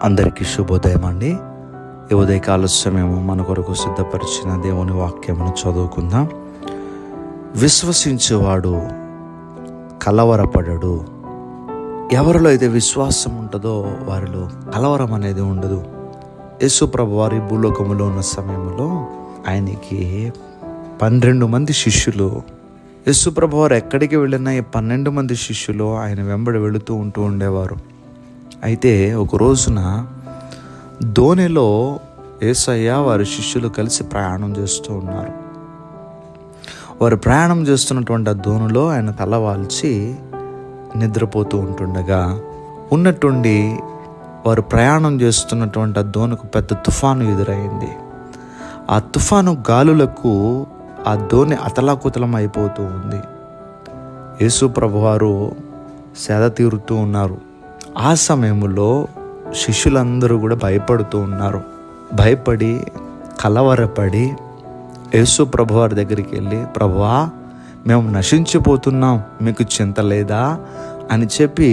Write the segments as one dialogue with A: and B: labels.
A: అందరికీ శుభోదయం అండి. ఈ ఉదయకాల సమయము మన కొరకు సిద్ధపరిచిన దేవుని వాక్యమును చదువుకుందాం. విశ్వసించేవాడు కలవరపడడు. ఎవరిలో అయితే విశ్వాసం ఉంటుందో వారిలో కలవరం అనేది ఉండదు. యేసు ప్రభు వారి భూలోకములో ఉన్న సమయంలో ఆయనకి 12 మంది శిష్యులు. యేసు ప్రభు వారు ఎక్కడికి వెళ్ళినా ఈ 12 మంది శిష్యులు ఆయన వెంబడి వెళుతూ ఉండేవారు. అయితే ఒక రోజున దోణిలో యేసయ్య వారి శిష్యులు కలిసి ప్రయాణం చేస్తూ ఉన్నారు. వారు ప్రయాణం చేస్తున్నటువంటి ఆ దోణిలో ఆయన తలవాల్చి నిద్రపోతూ ఉంటుండగా ఉన్నట్టుండి వారు ప్రయాణం చేస్తున్నటువంటి ఆ దోణికి పెద్ద తుఫాను ఎదురైంది. ఆ తుఫాను గాలులకు ఆ దోణి అతలాకుతలం అయిపోతూ ఉంది. యేసు ప్రభువారు సేద తీరుతూ ఉన్నారు. ఆ సమయంలో శిష్యులందరూ కూడా భయపడుతూ ఉన్నారు. భయపడి కలవరపడి యేసు ప్రభువారి దగ్గరికి వెళ్ళి, ప్రభువా మేము నశించిపోతున్నాం, మీకు చింత లేదా అని చెప్పి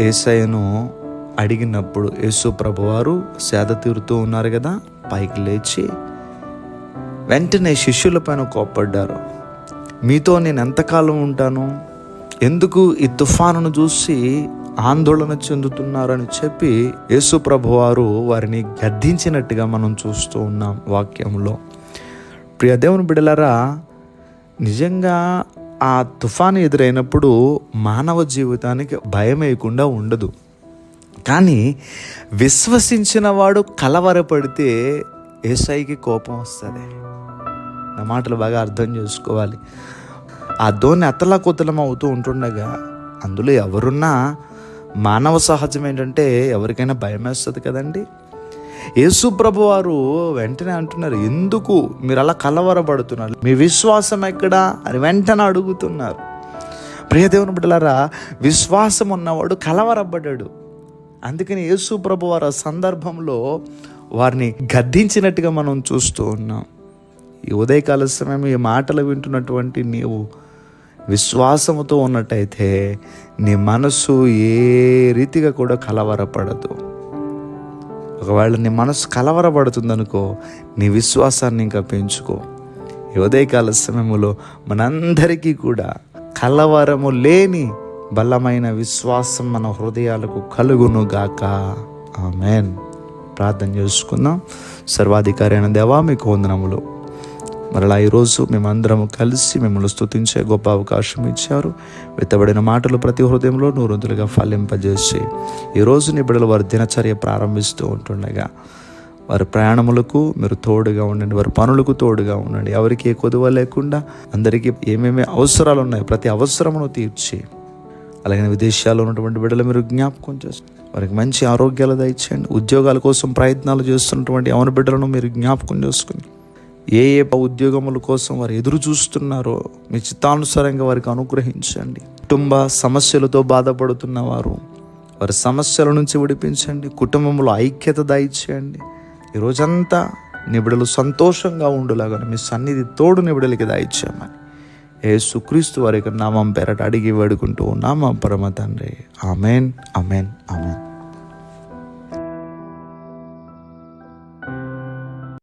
A: యేసయ్యను అడిగినప్పుడు యేసు ప్రభువారు సేద తీరుతూ ఉన్నారు కదా, పైకి లేచి వెంటనే శిష్యుల పైన కోప్పడ్డారు. మీతో నేను ఎంతకాలం ఉంటాను, ఎందుకు ఈ తుఫానును చూసి ఆందోళన చెందుతున్నారని చెప్పి యేసు ప్రభువారు వారిని గద్దించినట్టుగా మనం చూస్తూ ఉన్నాం వాక్యంలో. ప్రియ దేవుని బిడ్డలారా, నిజంగా ఆ తుఫాను ఎదురైనప్పుడు మానవ జీవితానికి భయం వేయకుండా ఉండదు. కానీ విశ్వసించిన వాడు కలవరపడితే యేసయ్యకి కోపం వస్తుంది. నా మాటలు బాగా అర్థం చేసుకోవాలి. ఆ దోణి అతలాకుతలం అవుతూ ఉంటుండగా అందులో ఎవరున్నా మానవ సహజం ఏంటంటే ఎవరికైనా భయం వేస్తుంది కదండి. యేసు ప్రభు వారు వెంటనే అంటున్నారు, ఎందుకు మీరు అలా కలవరపడుతున్నారు, మీ విశ్వాసం ఎక్కడా అని వెంటనే అడుగుతున్నారు. ప్రియ దేవుని బిడ్డలారా, విశ్వాసం ఉన్నవాడు కలవరపడ్డాడు. అందుకని యేసు ప్రభు వారు ఆ సందర్భంలో వారిని గద్దించినట్టుగా మనం చూస్తూ ఉన్నాం. ఈ ఉదయకాల సమయం ఈ మాటలు వింటున్నటువంటి నీవు విశ్వాసముతో ఉన్నట్టయితే నీ మనసు ఏ రీతిగా కూడా కలవరపడదు. ఒకవేళ నీ మనసు కలవరపడుతుందనుకో, నీ విశ్వాసాన్ని ఇంకా పెంచుకో. ఈ ఉదయకాల సమయంలో మనందరికీ కూడా కలవరము లేని బలమైన విశ్వాసం మన హృదయాలకు కలుగును గాక. ఆమేన్. ప్రార్థన చేసుకుందాం. సర్వాధికారి అయిన దేవా, మీకు వందనములు. మరలా ఈరోజు మేమందరం కలిసి మిమ్మల్ని స్తుతించే గొప్ప అవకాశం ఇచ్చారు. విత్తబడిన మాటలు ప్రతి హృదయంలో 100 ఫలింపజేసి ఈరోజు నీ బిడ్డలు వారి దినచర్య ప్రారంభిస్తూ ఉంటుండగా వారి ప్రయాణములకు మీరు తోడుగా ఉండండి, వారి పనులకు తోడుగా ఉండండి. ఎవరికి ఏ కొదువ లేకుండా అందరికీ ఏమేమి అవసరాలు ఉన్నాయో ప్రతి అవసరమును తీర్చి, అలాగే విదేశాల్లో ఉన్నటువంటి బిడ్డలు మీరు జ్ఞాపకం చేసి వారికి మంచి ఆరోగ్యాలు దయచేయండి. ఉద్యోగాల కోసం ప్రయత్నాలు చేస్తున్నటువంటి యవన బిడ్డలను మీరు జ్ఞాపకం చేసుకుని ఏ ఉద్యోగముల కోసం వారు ఎదురు చూస్తున్నారో మీ చిత్తానుసారంగా వారికి అనుగ్రహించండి. కుటుంబ సమస్యలతో బాధపడుతున్న వారు వారి సమస్యల నుంచి విడిపించండి. కుటుంబంలో ఐక్యత దయచేయండి. ఈ రోజంతా నీ బిడ్డలు సంతోషంగా ఉండులాగా మీ సన్నిధి తోడు నీ బిడ్డలకి దయచేయమని యేసుక్రీస్తు వారి నామం పేరట అడిగి వేడుకుంటూ ఉన్నాం మా పరమ తండ్రి. Amen, amen, amen.